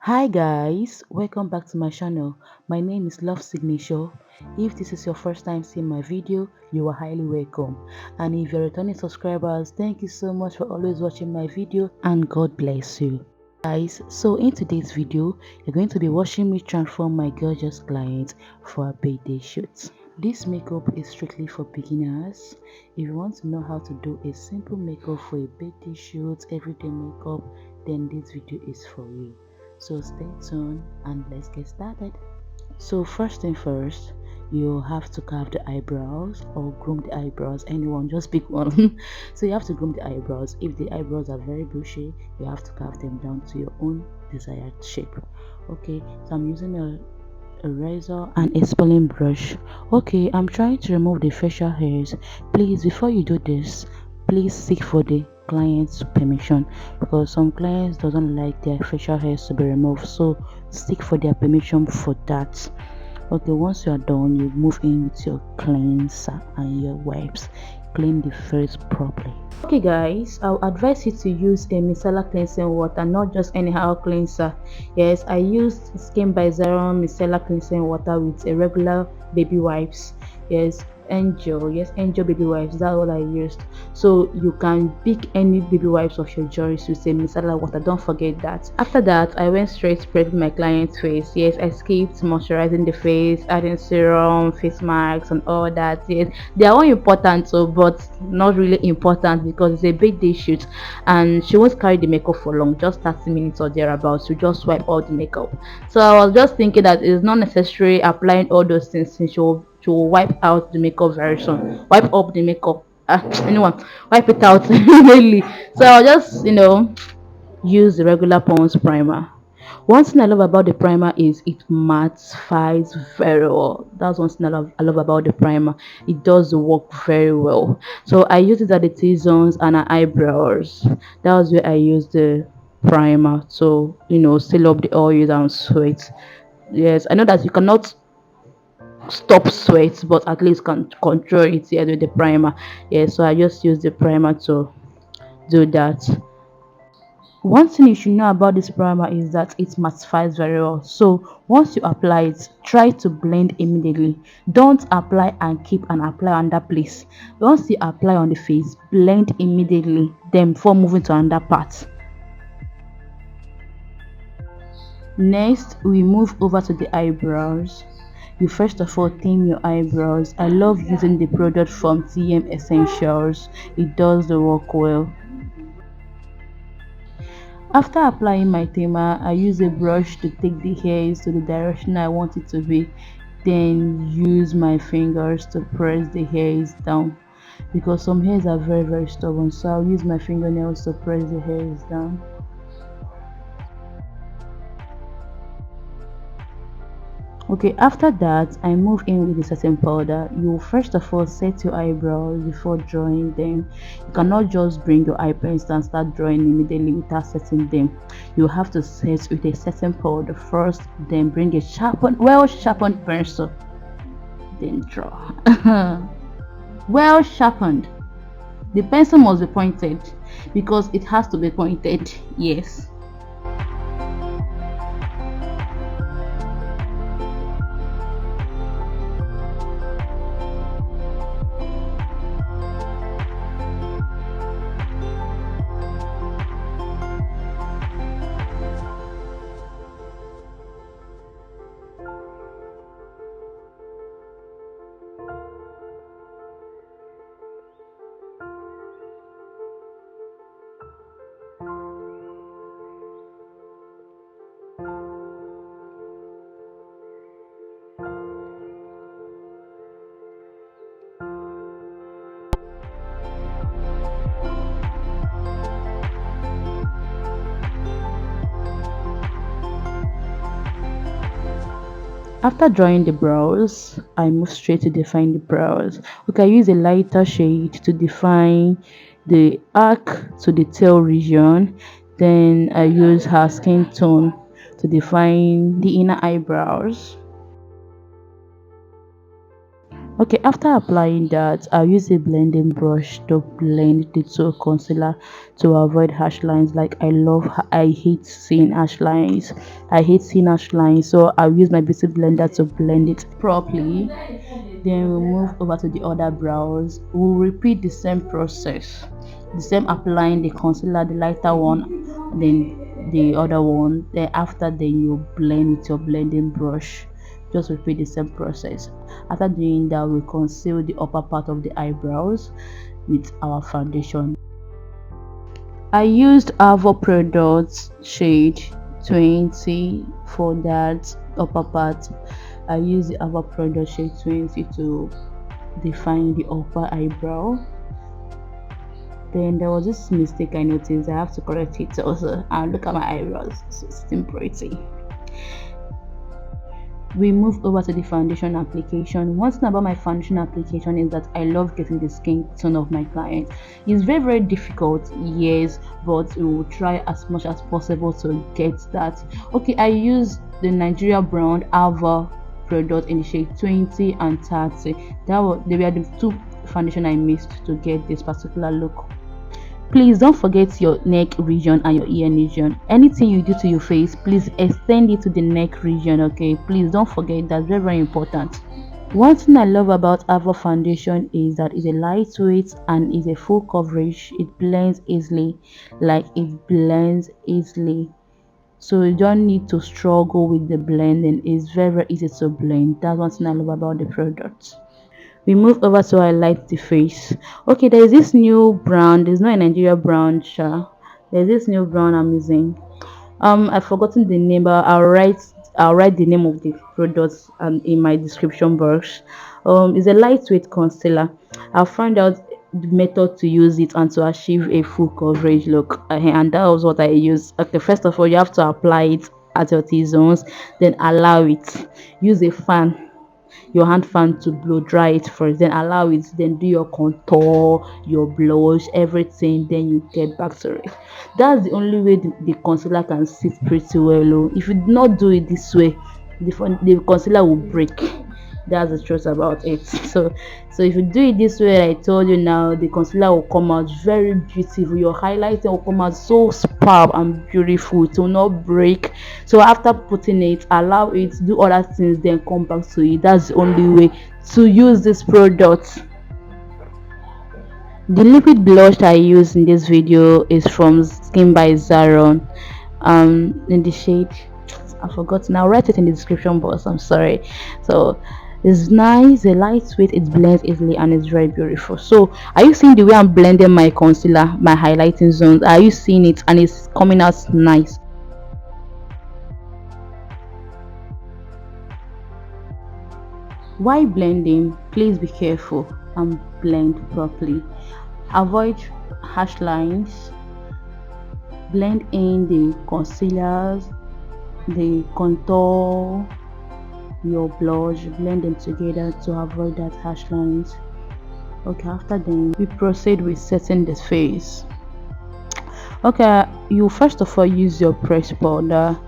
Hi guys, welcome back to my channel. My name is Lovesignature. If this is your first time seeing my video, you are highly welcome. And if you're returning subscribers, thank you so much for always watching my video and God bless you. Guys, so in today's video, you're going to be watching me transform my gorgeous client for a birthday shoot. This makeup is strictly for beginners. If you want to know how to do a simple makeup for a birthday shoot, everyday makeup, then this video is for you. So stay tuned and let's get started. So first thing first, you have to carve the eyebrows or groom the eyebrows. Anyone, just pick one. So you have to groom the eyebrows. If the eyebrows are very bushy, you have to carve them down to your own desired shape. Okay, so I'm using a razor and a spooling brush. Okay, I'm trying to remove the facial hairs. Please, before you do this, please seek for the client's permission, because some clients doesn't like their facial hairs to be removed, so seek for their permission for that. Okay, once you are done, you move in with your cleanser and your wipes. Clean the face properly. Okay guys, I'll advise you to use a micellar cleansing water, not just anyhow cleanser. Yes, I used Skin by Zaron micellar cleansing water with a regular baby wipes. Yes, Angel baby wipes, that's what I used. So you can pick any baby wipes of your choice with a micellar water, don't forget that. After that, I went straight prepping my client's face. Yes, I skipped moisturizing the face, adding serum, face masks and all that. Yes, they are all important too, but not really important because it's a birthday shoot and she won't carry the makeup for long, just 30 minutes or thereabouts to just wipe all the makeup. So I was just thinking that it's not necessary applying all those things since she'll wipe out the makeup very soon, wipe up the makeup. Anyone wipe it out really. So I'll just use the regular Pond's primer. One thing I love about the primer is it mattifies very well. That's one thing I love about the primer. It does the work very well. So I use it at the T-zones and our eyebrows. That was where I used the primer to seal up the oils and sweat. Yes, I know that you cannot stop sweat, but at least can control it here with the primer. Yeah, so I just use the primer to do that. One thing you should know about this primer is that it mattifies very well. So once you apply it, try to blend immediately. Don't apply and keep and apply on that place. Once you apply on the face, blend immediately, then before moving to another part. Next, we move over to the eyebrows. You first of all tame your eyebrows. I love using the product from tmessentials. It does the work well. After applying my tamer, I use a brush to take the hairs to the direction I want it to be, then use my fingers to press the hairs down, because some hairs are very stubborn, so I'll use my fingernails to press the hairs down. Okay, after that, I move in with the setting powder. You first of all set your eyebrows before drawing them. You cannot just bring your eye pencil and start drawing immediately without setting them. You have to set with a setting powder first, then bring a well sharpened pencil, then draw. Well sharpened. The pencil must be pointed because it has to be pointed. Yes. After drawing the brows, I move straight to define the brows. We can use a lighter shade to define the arc to the tail region. Then I use her skin tone to define the inner eyebrows. Okay, after applying that, I'll use a blending brush to blend the two concealer to avoid harsh lines. Like I hate seeing harsh lines. I hate seeing harsh lines, so I'll use my beauty blender to blend it properly. Then we'll move over to the other brows. We'll repeat the same process, the same applying the concealer, the lighter one, then the other one. Then after, then you blend with your blending brush. Just repeat the same process. After doing that, we conceal the upper part of the eyebrows with our foundation. I used Avour products shade 20 for that upper part. I used the Avour product shade 20 to define the upper eyebrow. Then there was this mistake I noticed. I have to correct it also. And look at my eyebrows, so it's still pretty. We move over to the foundation application. One thing about my foundation application is that I love getting the skin tone of my client. It's very difficult, yes, but we will try as much as possible to get that. Okay, I use the Nigeria brand Avour product in the shade 20 and 30. They were the two foundation I missed to get this particular look. Please don't forget your neck region and your ear region. Anything you do to your face, please extend it to the neck region, okay? Please don't forget, that's very important. One thing I love about Avour foundation is that it's a lightweight and it's a full coverage. It blends easily, so you don't need to struggle with the blending. It's very easy to blend. That's one thing I love about the product. We move over to highlight the face. Okay, there is this new brand. It's not a Nigeria brand, sha. There's this new brand I'm using. I've forgotten the name, but I'll write the name of the products in my description box. It's a lightweight concealer. I found out the method to use it and to achieve a full coverage look, and that was what I use. Okay, first of all, you have to apply it at your T zones, then allow it. Use a fan, your hand fan, to blow dry it first, then allow it, then do your contour, your blush, everything, then you get back to it. That's the only way the concealer can sit pretty well. Oh. If you do not do it this way, the concealer will break. That's the truth about it. So if you do it this way, I told you, now the concealer will come out very beautiful. Your highlighting will come out so spark and beautiful. It will not break. So after putting it, allow it, do other things, then come back to it. That's the only way to use this product. The liquid blush I use in this video is from Skin by Zaron, in the shade, I forgot, now write it in the description box, I'm sorry. So it's nice, a lightweight, it blends easily, and it's very beautiful. So are you seeing the way I'm blending my concealer, my highlighting zones? Are you seeing it? And it's coming out nice. While blending, please be careful and blend properly. Avoid harsh lines. Blend in the concealers, the contour, your blush, blend them together to avoid that harsh lines. Okay, after then we proceed with setting the face. Okay, you first of all use your press powder.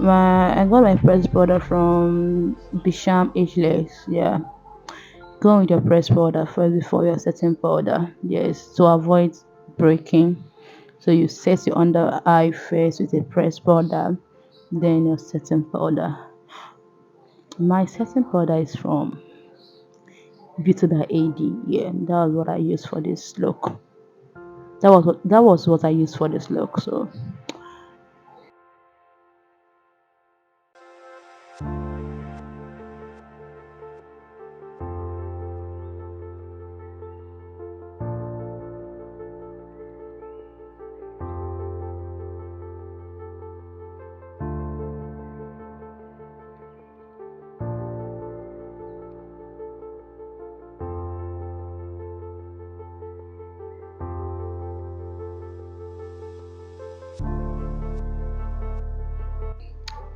I got my press powder from Becharm ageless. Yeah, go with your press powder first before your setting powder, yes, to avoid breaking. So you set your under eye first with a press powder, then your setting powder. My setting powder is from Beauty by AD. Yeah, that was what I used for this look. That was what I used for this look. So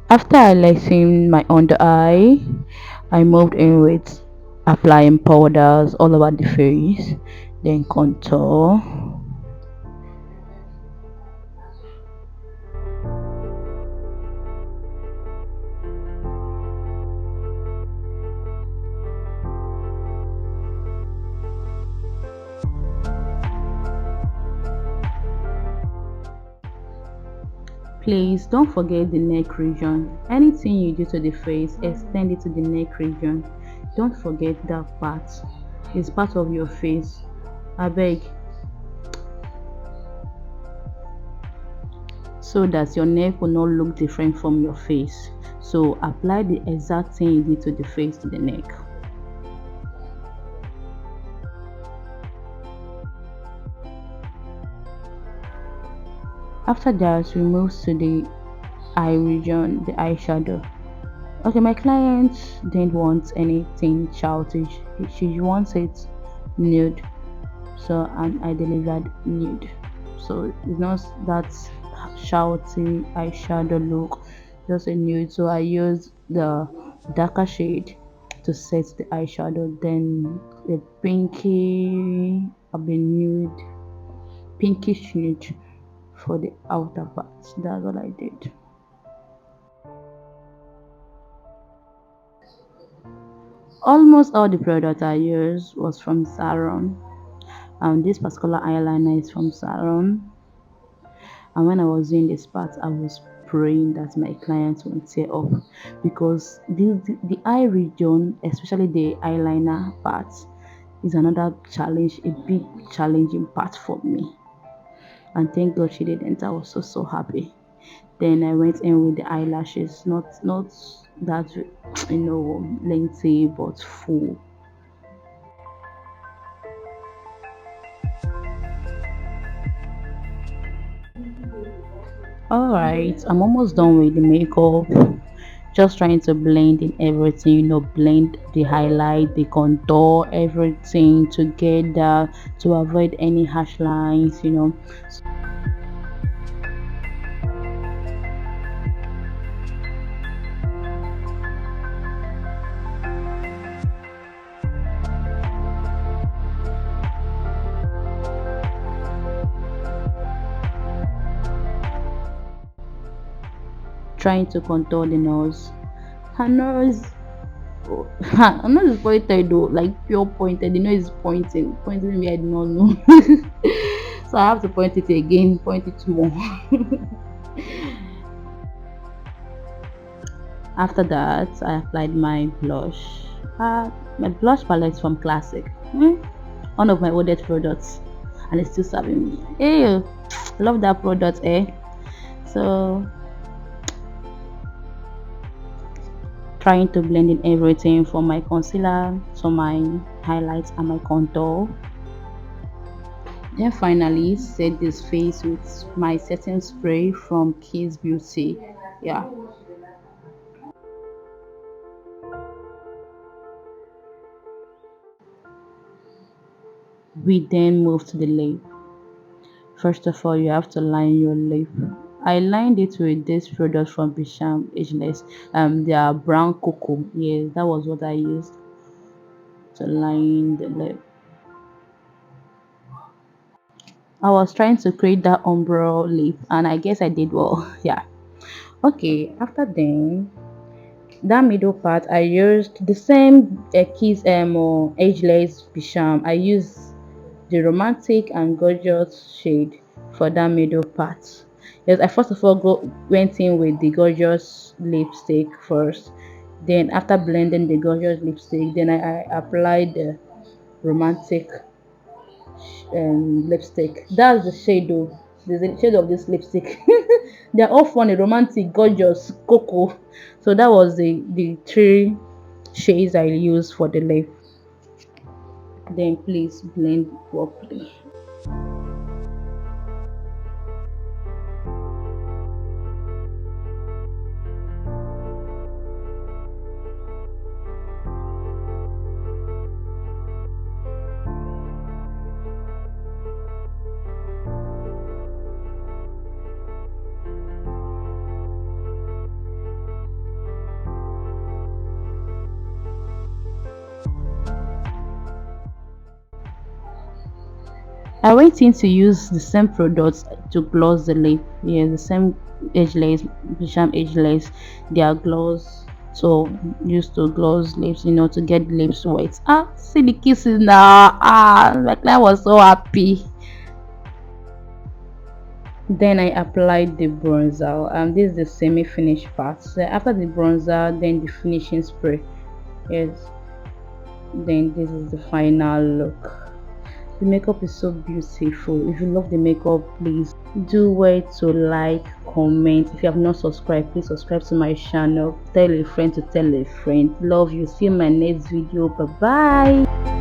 after highlighting my under eye, I moved in with applying powders all over the face, then contour. Please don't forget the neck region. Anything you do to the face, extend it to the neck region. Don't forget that part. It's part of your face. I beg. So that your neck will not look different from your face. So apply the exact thing you did to the face to the neck. After that, we move to the eye region, the eyeshadow. Okay, my client didn't want anything childish. She wants it nude, so and I delivered nude. So it's not that shouty eyeshadow look, just a nude. So I used the darker shade to set the eyeshadow, then the pinky of the nude, pinkish nude for the outer part. That's what I did. Almost all the product I used was from Zaron. This particular eyeliner is from Zaron. And when I was doing this part, I was praying that my clients won't tear up because the eye region, especially the eyeliner part, is another challenge, a big challenging part for me. And thank God she didn't. I was so happy. Then I went in with the eyelashes, not that lengthy but full. Alright, I'm almost done with the makeup. Just trying to blend in everything, blend the highlight, the contour, everything together to avoid any harsh lines. Trying to contour the nose. Her nose, her nose is pointed though, like pure pointed. The nose is pointing me. I do not know. So I have to point it again, point it more. After that, I applied my blush. My blush palette is from Classic, one of my oldest products, and it's still serving me. Hey, love that product, eh? So trying to blend in everything from my concealer to my highlights and my contour. Then finally set this face with my setting spray from Kiss Beauty. Yeah. We then move to the lip. First of all, you have to line your lip. I lined it with this product from Becharm Ageless. Their brown cocoa. Yes, that was what I used to line the lip. I was trying to create that umbrella lip, and I guess I did well. Yeah. Okay. After then, that middle part, I used the same Kiss or Ageless Becharm. I used the romantic and gorgeous shade for that middle part. Yes, I first of all went in with the gorgeous lipstick first. Then after blending the gorgeous lipstick, then I applied the romantic lipstick. That's the shade though. The shade of this lipstick. They're all funny, romantic, gorgeous, cocoa. So that was the three shades I used for the lip. Then please blend properly. I went in to use the same products to gloss the lip. Yeah, the same ageless, Becharm ageless. They are gloss. So used to gloss lips, to get the lips wet. See the kisses now. My client was so happy. Then I applied the bronzer. This is the semi-finished part. So after the bronzer, then the finishing spray. Yes, then this is the final look. The makeup is so beautiful. If you love the makeup, please do wait to like, comment. If you have not subscribed, please subscribe to my channel. Tell a friend to tell a friend. Love you. See you in my next video. Bye bye.